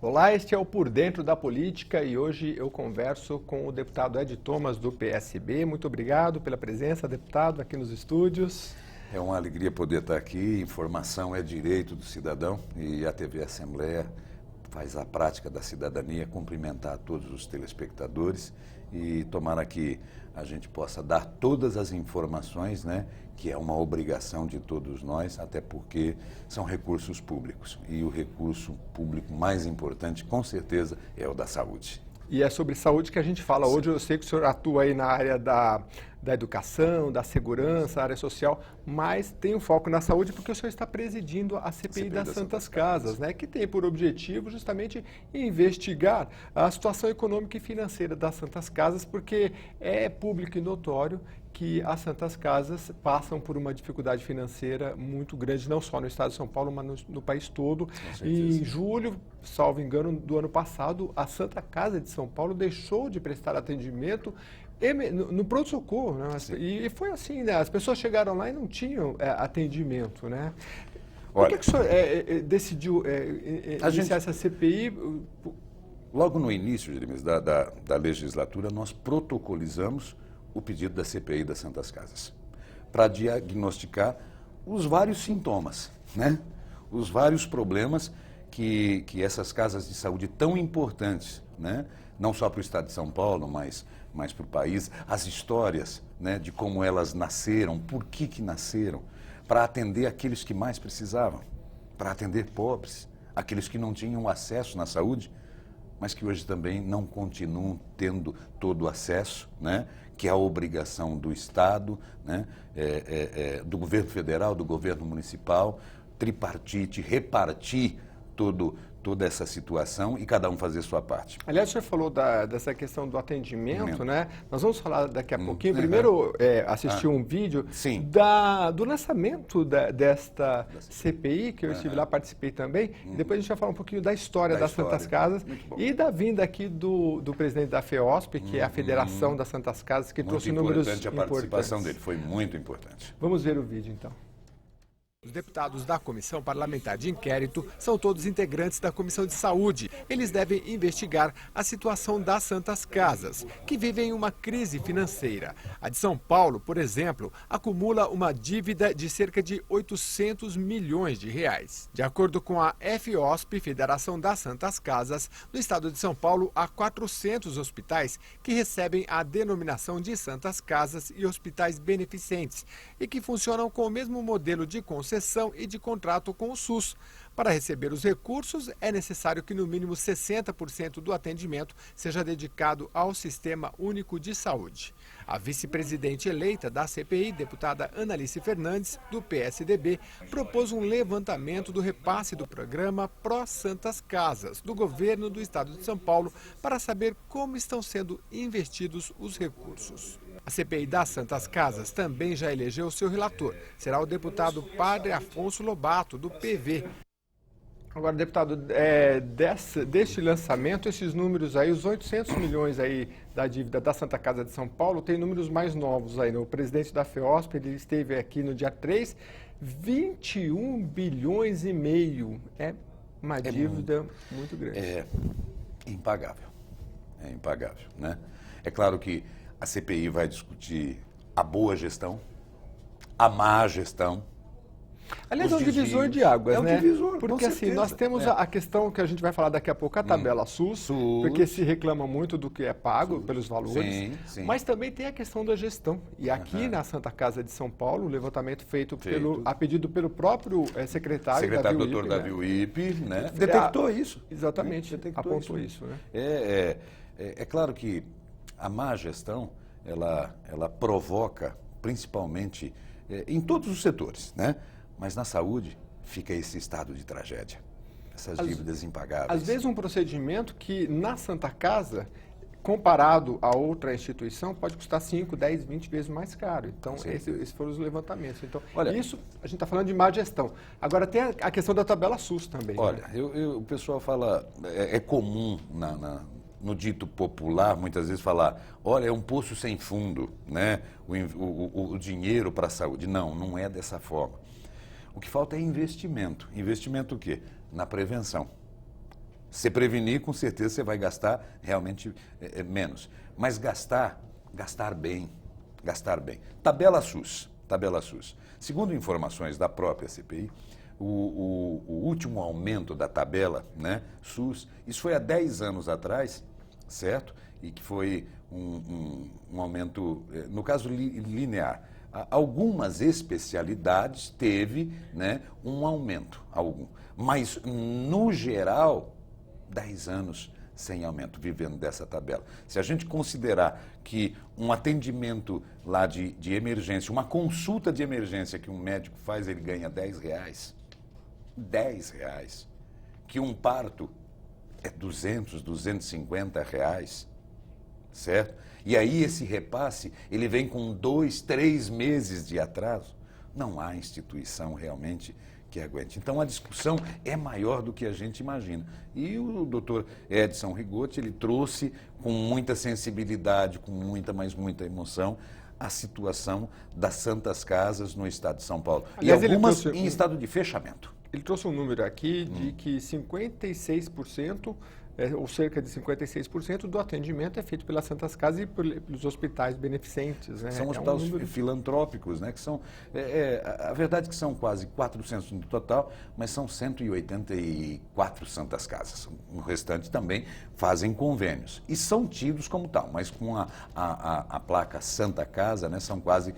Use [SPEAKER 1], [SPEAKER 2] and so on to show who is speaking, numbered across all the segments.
[SPEAKER 1] Olá, este é o Por Dentro da Política e hoje eu converso com o deputado Ed Thomas do PSB. Muito obrigado pela presença, deputado, aqui nos estúdios.
[SPEAKER 2] É uma alegria poder estar aqui. Informação é direito do cidadão e a TV Assembleia faz a prática da cidadania, cumprimentar todos os telespectadores e tomara que a gente possa dar todas as informações, né, que é uma obrigação de todos nós, até porque são recursos públicos. E o recurso público mais importante, com certeza, é o da saúde.
[SPEAKER 1] E é sobre saúde que a gente fala hoje. Eu sei que o senhor atua aí na área da educação, da segurança, área social, mas tem um foco na saúde porque o senhor está presidindo a CPI das Santas Casas, né, que tem por objetivo justamente investigar a situação econômica e financeira das Santas Casas, porque é público e notório que as Santas Casas passam por uma dificuldade financeira muito grande, não só no estado de São Paulo, mas no país todo. Em julho, salvo engano, do ano passado, a Santa Casa de São Paulo deixou de prestar atendimento no pronto-socorro, né? E foi assim, né? As pessoas chegaram lá e não tinham atendimento, né? Por que o senhor decidiu iniciar essa CPI?
[SPEAKER 2] Logo no início, Jeremias, da legislatura, nós protocolizamos o pedido da CPI das Santas Casas para diagnosticar os vários sintomas, né? Os vários problemas que essas casas de saúde tão importantes, né? Não só para o estado de São Paulo, mas para o país, as histórias, né, de como elas nasceram, por que nasceram, para atender aqueles que mais precisavam, para atender pobres, aqueles que não tinham acesso na saúde, mas que hoje também não continuam tendo todo o acesso, né, que é a obrigação do Estado, né, do governo federal, do governo municipal, tripartite, repartir toda essa situação e cada um fazer sua parte.
[SPEAKER 1] Aliás, o senhor falou dessa questão do atendimento, né? Nós vamos falar daqui a pouquinho. Primeiro, assisti um vídeo do lançamento desta CPI, que eu estive lá, participei também. E depois a gente vai falar um pouquinho da história das Santas Casas e da vinda aqui do presidente da FEOSP, que é a Federação das Santas Casas, que trouxe números importantes.
[SPEAKER 2] A participação dele foi muito importante.
[SPEAKER 1] Vamos ver o vídeo, então. Os deputados da Comissão Parlamentar de Inquérito são todos integrantes da Comissão de Saúde. Eles devem investigar a situação das Santas Casas, que vivem uma crise financeira. A de São Paulo, por exemplo, acumula uma dívida de cerca de 800 milhões de reais. De acordo com a FEOSP, Federação das Santas Casas, no estado de São Paulo há 400 hospitais que recebem a denominação de Santas Casas e hospitais beneficentes e que funcionam com o mesmo modelo de concessão e de contrato com o SUS. Para receber os recursos, é necessário que no mínimo 60% do atendimento seja dedicado ao Sistema Único de Saúde. A vice-presidente eleita da CPI, deputada Analice Fernandes, do PSDB, propôs um levantamento do repasse do programa Pró Santas Casas, do governo do estado de São Paulo, para saber como estão sendo investidos os recursos. A CPI das Santas Casas também já elegeu seu relator. Será o deputado Padre Afonso Lobato, do PV. Agora, deputado, deste lançamento, esses números aí, os 800 milhões aí da dívida da Santa Casa de São Paulo, tem números mais novos aí, né? O presidente da FEOSP, ele esteve aqui no dia 3, 21 bilhões e meio. É uma dívida muito grande.
[SPEAKER 2] É impagável, né? É claro que a CPI vai discutir a boa gestão, a má gestão.
[SPEAKER 1] Aliás, é um divisor de águas, né? Porque assim, nós temos a questão que a gente vai falar daqui a pouco, a tabela SUS, porque se reclama muito do que é pago pelos valores, mas também tem a questão da gestão. E aqui na Santa Casa de São Paulo, o levantamento feito a pedido pelo próprio secretário da VUIP,
[SPEAKER 2] doutor da VUIP, né? Detectou isso.
[SPEAKER 1] Exatamente, apontou isso, né?
[SPEAKER 2] É claro que a má gestão, ela provoca, principalmente, em todos os setores, né? Mas na saúde fica esse estado de tragédia, essas dívidas impagáveis.
[SPEAKER 1] Às vezes um procedimento que na Santa Casa, comparado a outra instituição, pode custar 5, 10, 20 vezes mais caro. Então, esses foram os levantamentos. Então, olha, isso a gente está falando de má gestão. Agora, tem a questão da tabela SUS também.
[SPEAKER 2] Olha,
[SPEAKER 1] né?
[SPEAKER 2] o pessoal fala, é comum no dito popular, muitas vezes falar, olha, é um poço sem fundo, né? O dinheiro para a saúde. Não é dessa forma. O que falta é investimento. Investimento o quê? Na prevenção. Se prevenir, com certeza você vai gastar realmente menos. Mas gastar bem, gastar bem. Tabela SUS. Segundo informações da própria CPI, o último aumento da tabela, né, SUS, isso foi há 10 anos atrás, certo? E que foi um aumento, no caso, linear. Algumas especialidades teve, né, um aumento, mas no geral, 10 anos sem aumento, vivendo dessa tabela. Se a gente considerar que um atendimento lá de emergência, uma consulta de emergência que um médico faz, ele ganha R$10, que um parto é R$200, R$250, certo? E aí esse repasse, ele vem com 2, 3 meses de atraso. Não há instituição realmente que aguente. Então a discussão é maior do que a gente imagina. E o doutor Edson Rigotti, ele trouxe com muita sensibilidade, com muita emoção, a situação das Santas Casas no estado de São Paulo.
[SPEAKER 1] Aliás,
[SPEAKER 2] e algumas em estado de fechamento.
[SPEAKER 1] Ele trouxe um número aqui de que 56%, ou cerca de 56% do atendimento é feito pelas Santas Casas e pelos hospitais beneficentes. Né?
[SPEAKER 2] São hospitais filantrópicos, né? Que são, a verdade é que são quase 400 no total, mas são 184 Santas Casas. O restante também fazem convênios. E são tidos como tal, mas com a placa Santa Casa, né, são quase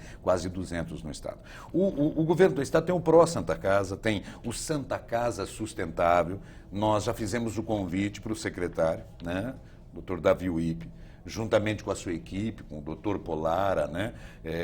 [SPEAKER 2] 200 no estado. O governo do estado tem o Pró Santa Casa, tem o Santa Casa Sustentável. Nós já fizemos o convite para o secretário, né, Dr. Davi Uip, juntamente com a sua equipe, com o Dr. Polara, né,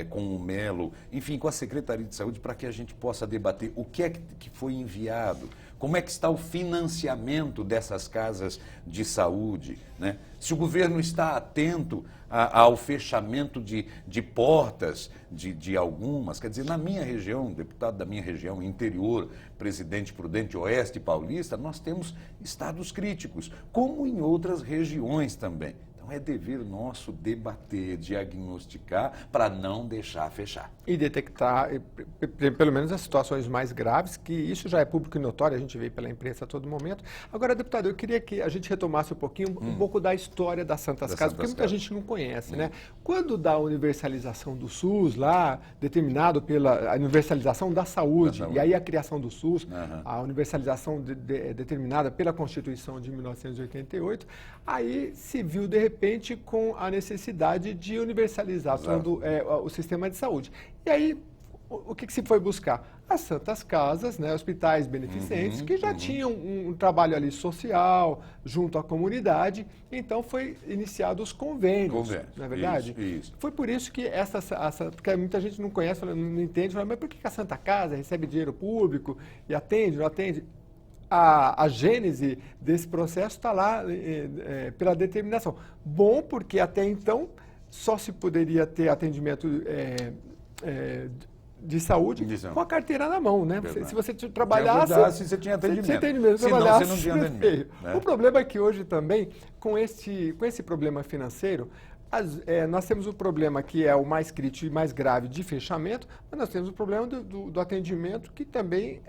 [SPEAKER 2] com o Melo, enfim, com a Secretaria de Saúde, para que a gente possa debater o que é que foi enviado, como é que está o financiamento dessas casas de saúde, né? Se o governo está atento ao fechamento de portas de algumas, quer dizer, na minha região, deputado da minha região, interior, Presidente Prudente, Oeste Paulista, nós temos estados críticos, como em outras regiões também. Então é dever nosso debater, diagnosticar, para não deixar fechar.
[SPEAKER 1] E detectar, pelo menos, as situações mais graves, que isso já é público e notório, a gente vê pela imprensa a todo momento. Agora, deputado, eu queria que a gente retomasse um pouco da história das Santas Casas, porque muita gente não conhece, né? Quando da universalização do SUS, lá, determinado pela universalização da saúde, e aí a criação do SUS, a universalização determinada pela Constituição de 1988, aí se viu, de repente, com a necessidade de universalizar todo o sistema de saúde. E aí, o que se foi buscar? As Santas Casas, né, hospitais beneficentes, que já tinham um trabalho ali social, junto à comunidade, então foi iniciado os convênios, não é verdade?
[SPEAKER 2] Isso.
[SPEAKER 1] Foi por isso que porque muita gente não conhece, não entende, fala, mas por que a Santa Casa recebe dinheiro público e atende, não atende? A gênese desse processo está lá pela determinação. Bom, porque até então só se poderia ter atendimento de saúde com a carteira na mão, né? Se você trabalhasse,
[SPEAKER 2] você tinha atendimento.
[SPEAKER 1] Você não tinha atendimento. Né? O problema é que hoje também, com esse problema financeiro, nós temos o problema que é o mais crítico e mais grave de fechamento, mas nós temos o problema do atendimento que também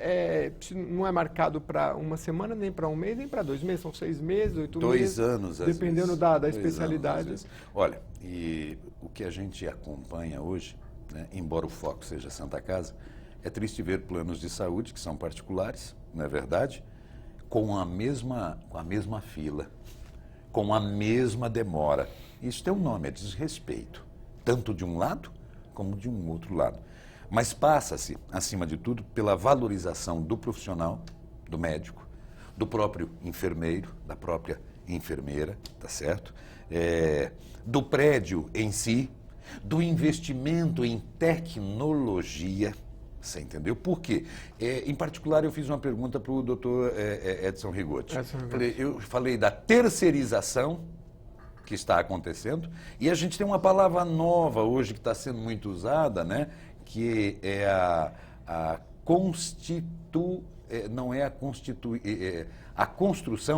[SPEAKER 1] não é marcado para uma semana, nem para um mês, nem para 2 meses, são 6 meses, 8 meses.
[SPEAKER 2] 2 anos, às
[SPEAKER 1] dependendo
[SPEAKER 2] vezes.
[SPEAKER 1] da especialidade.
[SPEAKER 2] Olha, e o que a gente acompanha hoje, né, embora o foco seja Santa Casa, é triste ver planos de saúde que são particulares, não é verdade? Com a mesma fila, com a mesma demora. Isso tem um nome, é desrespeito, tanto de um lado como de um outro lado. Mas passa-se, acima de tudo, pela valorização do profissional, do médico, do próprio enfermeiro, da própria enfermeira, tá certo? Do prédio em si, do investimento em tecnologia, você entendeu? Por quê? Em particular, eu fiz uma pergunta para o doutor Edson Rigotti. Eu falei da terceirização que está acontecendo, e a gente tem uma palavra nova hoje que está sendo muito usada, né? Que é a construção,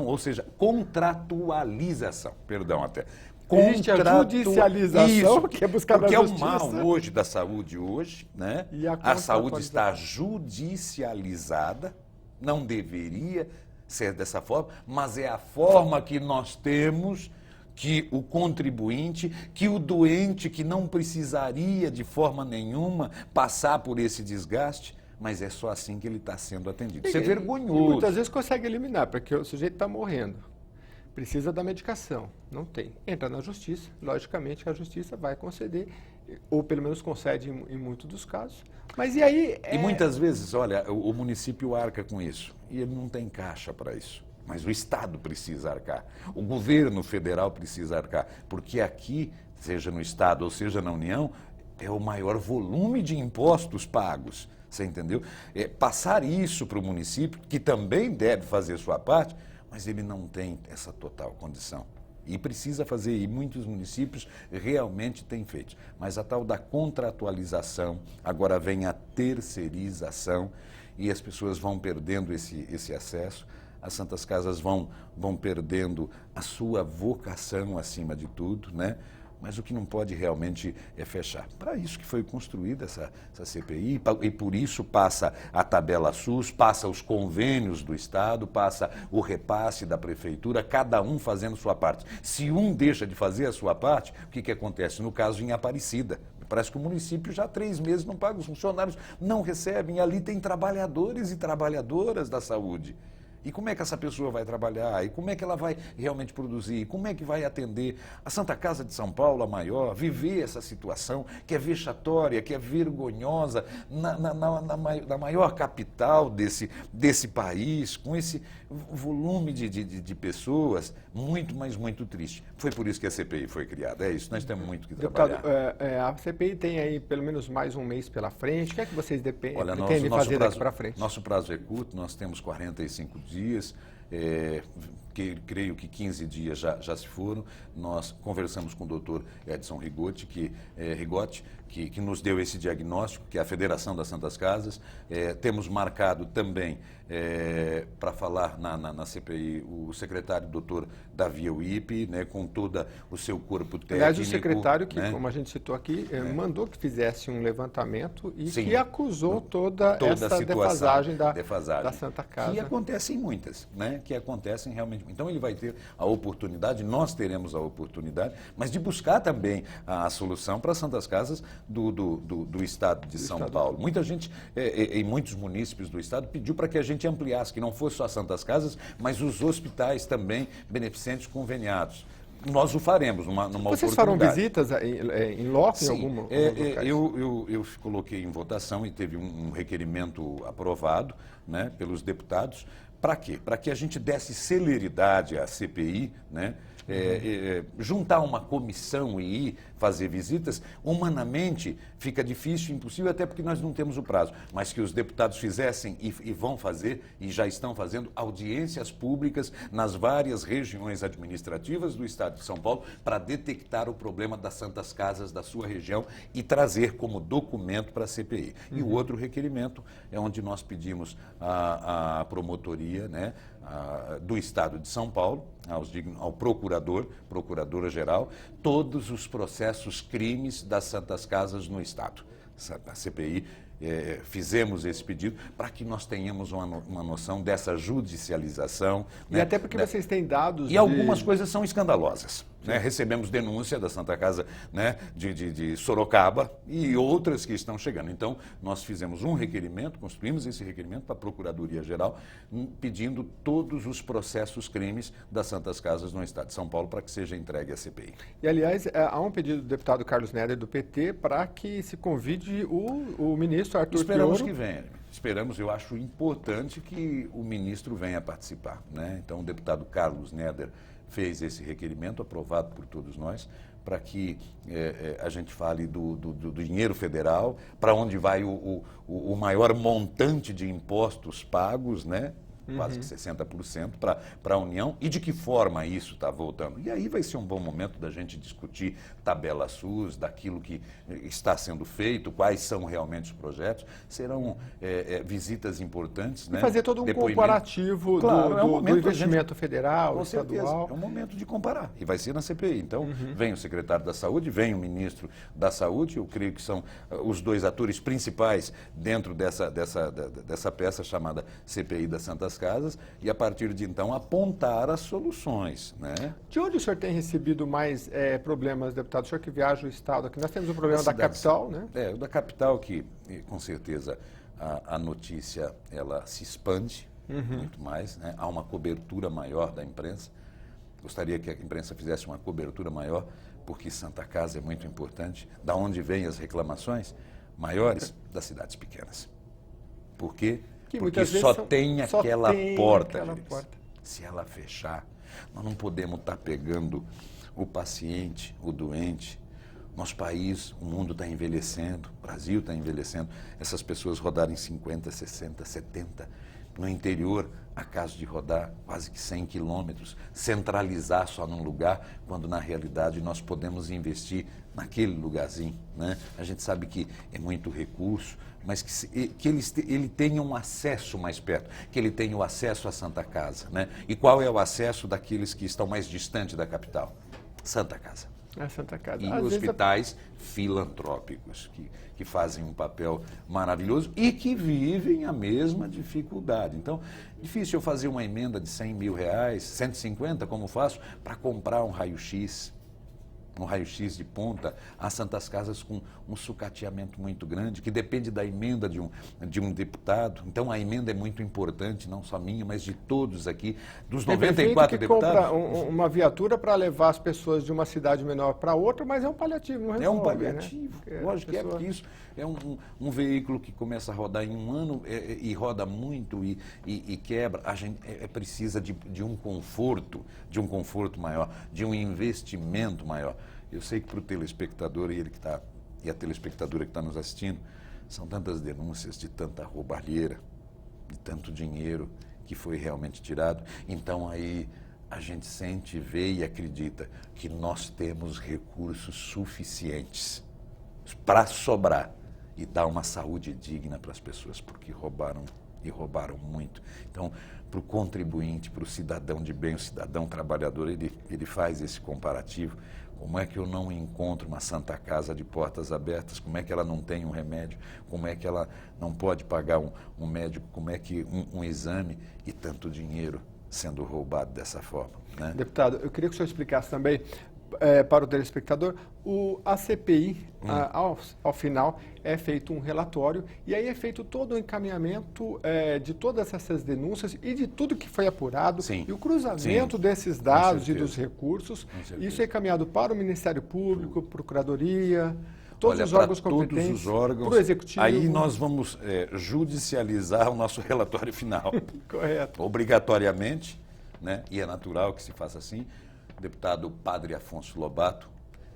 [SPEAKER 2] ou seja, contratualização, perdão até.
[SPEAKER 1] Existe a judicialização, que é buscar
[SPEAKER 2] porque
[SPEAKER 1] na justiça.
[SPEAKER 2] É o mal hoje da saúde hoje, né?
[SPEAKER 1] E
[SPEAKER 2] a saúde está judicializada, não deveria ser dessa forma, mas é a forma que nós temos que o contribuinte, que o doente que não precisaria de forma nenhuma passar por esse desgaste, mas é só assim que ele está sendo atendido. Isso é vergonhoso.
[SPEAKER 1] E muitas vezes consegue eliminar, porque o sujeito está morrendo. Precisa da medicação, não tem. Entra na justiça, logicamente a justiça vai conceder, ou pelo menos concede em muitos dos casos. Mas e aí...
[SPEAKER 2] E muitas vezes, olha, o município arca com isso, e ele não tem caixa para isso. Mas o Estado precisa arcar, o governo federal precisa arcar, porque aqui, seja no Estado ou seja na União, é o maior volume de impostos pagos, você entendeu? Passar isso para o município, que também deve fazer sua parte, mas ele não tem essa total condição. E precisa fazer, e muitos municípios realmente têm feito. Mas a tal da contratualização, agora vem a terceirização, e as pessoas vão perdendo esse acesso. As Santas Casas vão perdendo a sua vocação acima de tudo, né? Mas o que não pode realmente é fechar. Para isso que foi construída essa CPI, e por isso passa a tabela SUS, passa os convênios do Estado, passa o repasse da Prefeitura, cada um fazendo sua parte. Se um deixa de fazer a sua parte, o que acontece? No caso em Aparecida, parece que o município já há 3 meses não paga, os funcionários não recebem, ali tem trabalhadores e trabalhadoras da saúde. E como é que essa pessoa vai trabalhar? E como é que ela vai realmente produzir? E como é que vai atender a Santa Casa de São Paulo, a maior, viver essa situação que é vexatória, que é vergonhosa, na maior capital desse país, com esse volume de pessoas, muito, mas muito triste. Foi por isso que a CPI foi criada. É isso, nós temos muito que trabalhar.
[SPEAKER 1] Deputado, a CPI tem aí pelo menos mais um mês pela frente. O que é que vocês
[SPEAKER 2] Olha,
[SPEAKER 1] pretendem fazer daqui para frente?
[SPEAKER 2] Nosso prazo é curto, nós temos 45 dias, creio que 15 dias já se foram. Nós conversamos com o doutor Edson Rigotti, que nos deu esse diagnóstico, que é a Federação das Santas Casas. Temos marcado também para falar na CPI o secretário doutor Davi Uip, né, com todo o seu corpo técnico.
[SPEAKER 1] Aliás, o secretário, que,
[SPEAKER 2] né,
[SPEAKER 1] como a gente citou aqui, mandou que fizesse um levantamento e
[SPEAKER 2] sim,
[SPEAKER 1] que acusou toda essa defasagem da Santa Casa.
[SPEAKER 2] Que acontecem muitas, né? Que acontecem realmente. Então ele vai ter a oportunidade, nós teremos a oportunidade, mas de buscar também a solução para as Santas Casas do Estado de São Paulo. Muita gente, em muitos munícipes do Estado, pediu para que a gente ampliasse, que não fosse só as Santas Casas, mas os hospitais também beneficentes conveniados. Nós o faremos numa
[SPEAKER 1] Vocês
[SPEAKER 2] oportunidade.
[SPEAKER 1] farão visitas em loco, em algum locais?
[SPEAKER 2] Eu coloquei em votação e teve um requerimento aprovado, né, pelos deputados. Para quê? Para que a gente desse celeridade à CPI, né? Juntar uma comissão e ir fazer visitas, humanamente fica difícil, impossível, até porque nós não temos o prazo, mas que os deputados fizessem e vão fazer, e já estão fazendo, audiências públicas nas várias regiões administrativas do Estado de São Paulo para detectar o problema das Santas Casas da sua região e trazer como documento para a CPI. E o outro requerimento é onde nós pedimos a promotoria, né, do Estado de São Paulo, ao procuradora-geral, todos os processos crimes das Santas Casas no Estado. A CPI, fizemos esse pedido para que nós tenhamos uma noção dessa judicialização.
[SPEAKER 1] E
[SPEAKER 2] né,
[SPEAKER 1] até porque vocês têm dados.
[SPEAKER 2] E algumas coisas são escandalosas. Né? Recebemos denúncia da Santa Casa, né, de Sorocaba e outras que estão chegando. Então, nós fizemos um requerimento, construímos esse requerimento para a Procuradoria-Geral, pedindo todos os processos crimes das Santas Casas no Estado de São Paulo para que seja entregue à CPI.
[SPEAKER 1] E, aliás, há um pedido do deputado Carlos Neder, do PT, para que se convide o ministro Arthur
[SPEAKER 2] Esperamos
[SPEAKER 1] Pioro.
[SPEAKER 2] que venha. Esperamos, eu acho importante que o ministro venha participar. Né? Então, o deputado Carlos Neder fez esse requerimento, aprovado por todos nós, para que a gente fale do dinheiro federal, para onde vai o maior montante de impostos pagos, né? Quase que 60% para a União, e de que forma isso está voltando. E aí vai ser um bom momento da gente discutir tabela SUS, daquilo que está sendo feito, quais são realmente os projetos. Serão visitas importantes.
[SPEAKER 1] E
[SPEAKER 2] né?
[SPEAKER 1] fazer todo um comparativo do investimento federal,
[SPEAKER 2] com
[SPEAKER 1] estadual.
[SPEAKER 2] Certeza, é um momento de comparar. E vai ser na CPI. Então, vem o secretário da Saúde, vem o ministro da Saúde, eu creio que são os dois atores principais dentro dessa peça chamada CPI das Santas Casas e, a partir de então, apontar as soluções, né?
[SPEAKER 1] De onde o senhor tem recebido mais problemas, deputado? O senhor que viaja o Estado aqui, nós temos o problema da capital, né?
[SPEAKER 2] O da capital que, com certeza, a notícia ela se expande muito mais, né? Há uma cobertura maior da imprensa. Gostaria que a imprensa fizesse uma cobertura maior, porque Santa Casa é muito importante. Da onde vêm as reclamações maiores? Das cidades pequenas. Por quê? Porque só tem aquela porta. Se ela fechar, nós não podemos estar pegando o paciente, o doente. Nosso país, o mundo está envelhecendo, o Brasil está envelhecendo. Essas pessoas rodarem 50, 60, 70. No interior, há casos de rodar quase que 100 quilômetros, centralizar só num lugar, quando na realidade nós podemos investir naquele lugarzinho, né? A gente sabe que é muito recurso, mas que ele tenha um acesso mais perto, que ele tenha o acesso à Santa Casa, né? E qual é o acesso daqueles que estão mais distantes da capital? Santa Casa.
[SPEAKER 1] Santa Casa.
[SPEAKER 2] E hospitais filantrópicos, que fazem um papel maravilhoso e que vivem a mesma dificuldade. Então, difícil eu fazer uma emenda de 100 mil reais, 150, como faço, para comprar um raio-x de ponta. Há Santas Casas com um sucateamento muito grande, que depende da emenda de um deputado. Então, a emenda é muito importante, não só minha, mas de todos aqui, dos 94 deputados.
[SPEAKER 1] Compra uma viatura para levar as pessoas de uma cidade menor para outra, mas é um paliativo, não resolve,
[SPEAKER 2] é um paliativo,
[SPEAKER 1] né?
[SPEAKER 2] Lógico que é, porque isso é um veículo que começa a rodar em um ano e roda muito e quebra. A gente precisa de um conforto maior, de um investimento maior. Eu sei que para o telespectador e a telespectadora que está nos assistindo, são tantas denúncias de tanta roubalheira, de tanto dinheiro que foi realmente tirado. Então aí a gente sente, vê e acredita que nós temos recursos suficientes para sobrar e dar uma saúde digna para as pessoas, porque roubaram muito. Então, para o contribuinte, para o cidadão de bem, o cidadão trabalhador, ele faz esse comparativo. Como é que eu não encontro uma Santa Casa de portas abertas? Como é que ela não tem um remédio? Como é que ela não pode pagar um médico? Como é que um exame e tanto dinheiro sendo roubado dessa forma, né?
[SPEAKER 1] Deputado, eu queria que o senhor explicasse também para o telespectador, a CPI, ao final, é feito um relatório e aí é feito todo o encaminhamento de todas essas denúncias e de tudo que foi apurado.
[SPEAKER 2] Sim.
[SPEAKER 1] E o cruzamento desses dados e dos recursos. Isso é encaminhado para o Ministério Público, Procuradoria, todos os órgãos competentes, para o Executivo.
[SPEAKER 2] Aí nós vamos judicializar o nosso relatório final.
[SPEAKER 1] Correto.
[SPEAKER 2] Obrigatoriamente, né? E é natural que se faça assim. O deputado Padre Afonso Lobato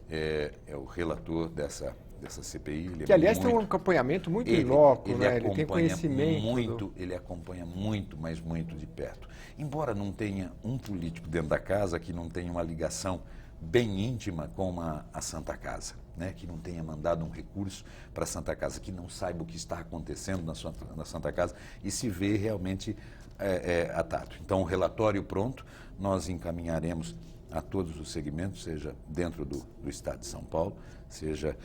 [SPEAKER 2] é o relator dessa CPI.
[SPEAKER 1] Que, aliás, tem um acompanhamento muito in loco, né? Ele tem
[SPEAKER 2] conhecimento. Ele acompanha muito, mas muito de perto. Embora não tenha um político dentro da casa que não tenha uma ligação bem íntima com a Santa Casa, né? Que não tenha mandado um recurso para a Santa Casa, que não saiba o que está acontecendo na Santa Casa e se vê realmente atado. Então, o relatório pronto, nós encaminharemos a todos os segmentos, seja dentro do Estado de São Paulo, seja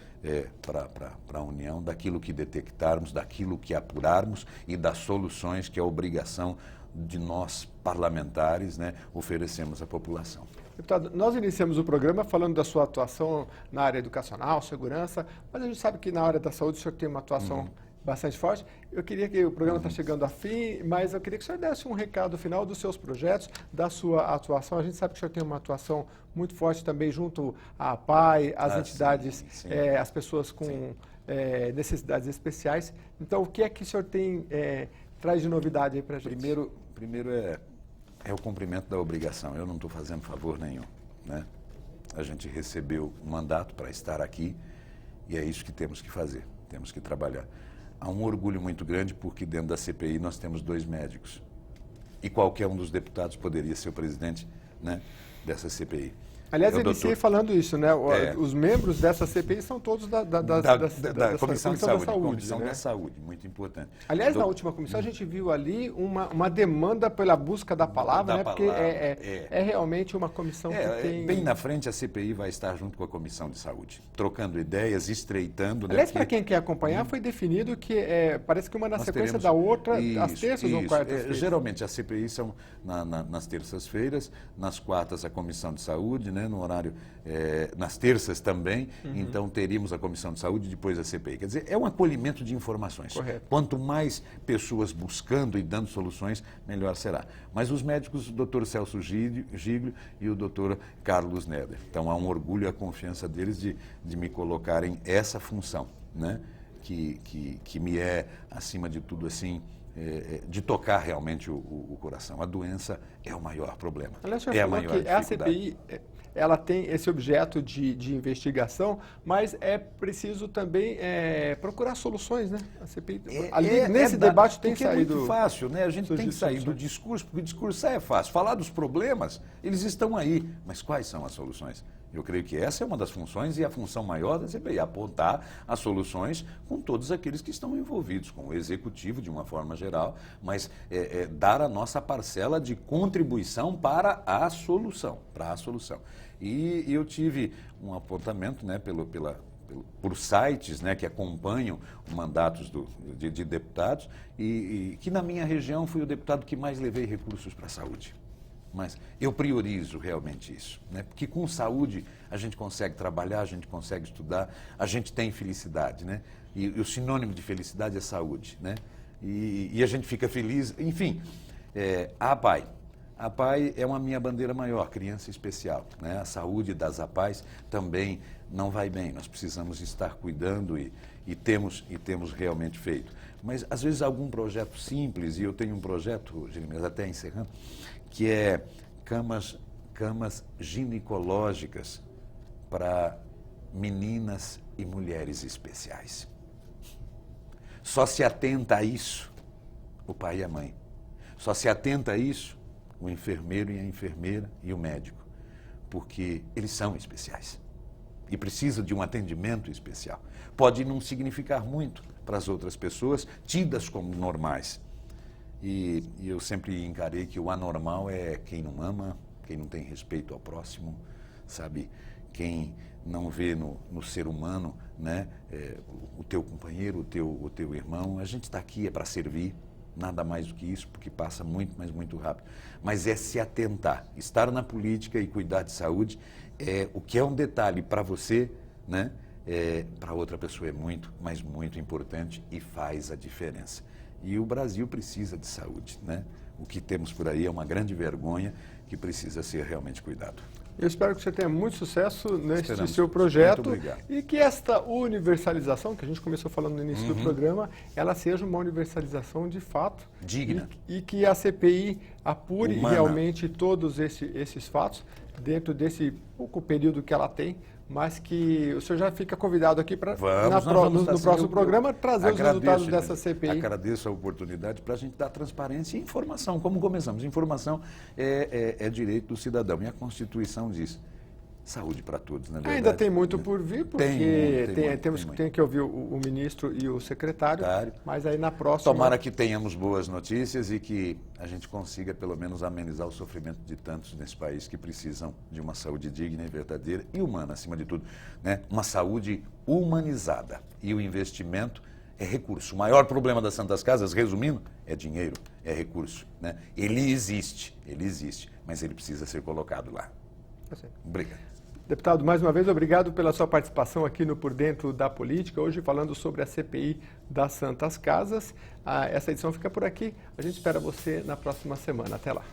[SPEAKER 2] para a União, daquilo que detectarmos, daquilo que apurarmos e das soluções que é obrigação de nós, parlamentares, né, oferecemos à população.
[SPEAKER 1] Deputado, nós iniciamos o programa falando da sua atuação na área educacional, segurança, mas a gente sabe que na área da saúde o senhor tem uma atuação bastante forte. Eu queria que o programa está chegando a fim, mas eu queria que o senhor desse um recado final dos seus projetos, da sua atuação. A gente sabe que o senhor tem uma atuação muito forte também junto à APAE, às entidades,
[SPEAKER 2] sim.
[SPEAKER 1] As pessoas com necessidades especiais. Então, o que é que o senhor traz de novidade aí para a gente?
[SPEAKER 2] Primeiro é o cumprimento da obrigação. Eu não estou fazendo favor nenhum, né? A gente recebeu um mandato para estar aqui e é isso que temos que fazer, temos que trabalhar. Há um orgulho muito grande porque dentro da CPI nós temos 2 médicos e qualquer um dos deputados poderia ser o presidente, né, dessa CPI.
[SPEAKER 1] Aliás,
[SPEAKER 2] É o
[SPEAKER 1] iniciei
[SPEAKER 2] doutor-
[SPEAKER 1] falando isso, né?
[SPEAKER 2] É.
[SPEAKER 1] Os membros dessa CPI são todos da
[SPEAKER 2] Comissão de
[SPEAKER 1] da
[SPEAKER 2] Saúde.
[SPEAKER 1] Saúde,
[SPEAKER 2] Comissão
[SPEAKER 1] né?
[SPEAKER 2] da Saúde, muito importante.
[SPEAKER 1] Aliás, na
[SPEAKER 2] Do-
[SPEAKER 1] última comissão a gente viu ali uma demanda pela busca da palavra,
[SPEAKER 2] Da
[SPEAKER 1] né? Porque
[SPEAKER 2] palavra,
[SPEAKER 1] é realmente uma comissão que tem...
[SPEAKER 2] Bem na frente, a CPI vai estar junto com a Comissão de Saúde, trocando ideias, estreitando. Né,
[SPEAKER 1] Aliás, para
[SPEAKER 2] porque-
[SPEAKER 1] quem quer acompanhar, foi definido que parece que uma na
[SPEAKER 2] Nós
[SPEAKER 1] sequência
[SPEAKER 2] teremos-
[SPEAKER 1] da outra, às
[SPEAKER 2] Isso,
[SPEAKER 1] terças ou
[SPEAKER 2] isso.
[SPEAKER 1] quartas-feiras.
[SPEAKER 2] Geralmente as CPIs são nas terças-feiras, nas quartas a Comissão de Saúde, né, no horário, nas terças também, então teríamos a Comissão de Saúde e depois a CPI. Quer dizer, é um acolhimento de informações.
[SPEAKER 1] Correto.
[SPEAKER 2] Quanto mais pessoas buscando e dando soluções, melhor será. Mas os médicos, o doutor Celso Giglio e o doutor Carlos Neder. Então há um orgulho e a confiança deles de me colocarem essa função, né? Que me é, acima de tudo, assim, de tocar realmente o coração. A doença é o maior problema.
[SPEAKER 1] Aliás, o senhor
[SPEAKER 2] É a
[SPEAKER 1] falou
[SPEAKER 2] maior
[SPEAKER 1] que a
[SPEAKER 2] dificuldade.
[SPEAKER 1] CPI ela tem esse objeto de investigação, mas é preciso também procurar soluções, né? A CPI, nesse debate tem
[SPEAKER 2] porque
[SPEAKER 1] saído...
[SPEAKER 2] é muito fácil, né? A gente tem que sair do
[SPEAKER 1] soluções.
[SPEAKER 2] discurso, porque o discurso é fácil. Falar dos problemas, eles estão aí. Mas quais são as soluções? Eu creio que essa é uma das funções e a função maior da CPI, apontar as soluções com todos aqueles que estão envolvidos, com o executivo de uma forma geral, mas dar a nossa parcela de contribuição para a solução, E eu tive um apontamento, né, por sites, né, que acompanham os mandatos de deputados e que na minha região fui o deputado que mais levei recursos para a saúde. Mas eu priorizo realmente isso, né? Porque com saúde a gente consegue trabalhar, a gente consegue estudar, a gente tem felicidade, né? E o sinônimo de felicidade é saúde, né? E a gente fica feliz, enfim. A APAI. A APAI é uma minha bandeira maior, criança especial, né? A saúde das APAIs também não vai bem, nós precisamos estar cuidando e temos realmente feito. Mas às vezes algum projeto simples, e eu tenho um projeto, Jeremias, até encerrando, que é camas ginecológicas para meninas e mulheres especiais. Só se atenta a isso o pai e a mãe. Só se atenta a isso o enfermeiro e a enfermeira e o médico, porque eles são especiais e precisam de um atendimento especial. Pode não significar muito para as outras pessoas, tidas como normais. E eu sempre encarei que o anormal é quem não ama, quem não tem respeito ao próximo, sabe? Quem não vê no ser humano, né, o teu companheiro, o teu irmão. A gente está aqui para servir, nada mais do que isso, porque passa muito, mas muito rápido. Mas é se atentar, estar na política e cuidar de saúde, o que é um detalhe para você, né, para outra pessoa é muito, mas muito importante e faz a diferença. E o Brasil precisa de saúde, né? O que temos por aí é uma grande vergonha que precisa ser realmente cuidado.
[SPEAKER 1] Eu espero que você tenha muito sucesso neste
[SPEAKER 2] Esperamos.
[SPEAKER 1] seu projeto
[SPEAKER 2] Muito obrigado.
[SPEAKER 1] e que esta universalização, que a gente começou falando no início do programa, ela seja uma universalização de fato.
[SPEAKER 2] Digna.
[SPEAKER 1] E que a CPI apure
[SPEAKER 2] Humana.
[SPEAKER 1] realmente todos esses fatos dentro desse pouco período que ela tem, mas que o senhor já fica convidado aqui para no próximo programa trazer os resultados dessa CPI.
[SPEAKER 2] Agradeço a oportunidade para a gente dar transparência e informação. Como começamos, informação é direito do cidadão e a Constituição diz saúde para todos, na verdade.
[SPEAKER 1] Ainda tem muito por vir, porque
[SPEAKER 2] temos
[SPEAKER 1] tem que ouvir o ministro e o secretário, mas aí na próxima...
[SPEAKER 2] Tomara que tenhamos boas notícias e que a gente consiga pelo menos amenizar o sofrimento de tantos nesse país que precisam de uma saúde digna e verdadeira e humana, acima de tudo, né? Uma saúde humanizada. E o investimento é recurso. O maior problema das Santas Casas, resumindo, é dinheiro, é recurso, né? Ele existe, mas ele precisa ser colocado lá. Obrigado.
[SPEAKER 1] Deputado, mais uma vez, obrigado pela sua participação aqui no Por Dentro da Política, hoje falando sobre a CPI das Santas Casas. Essa edição fica por aqui, a gente espera você na próxima semana. Até lá.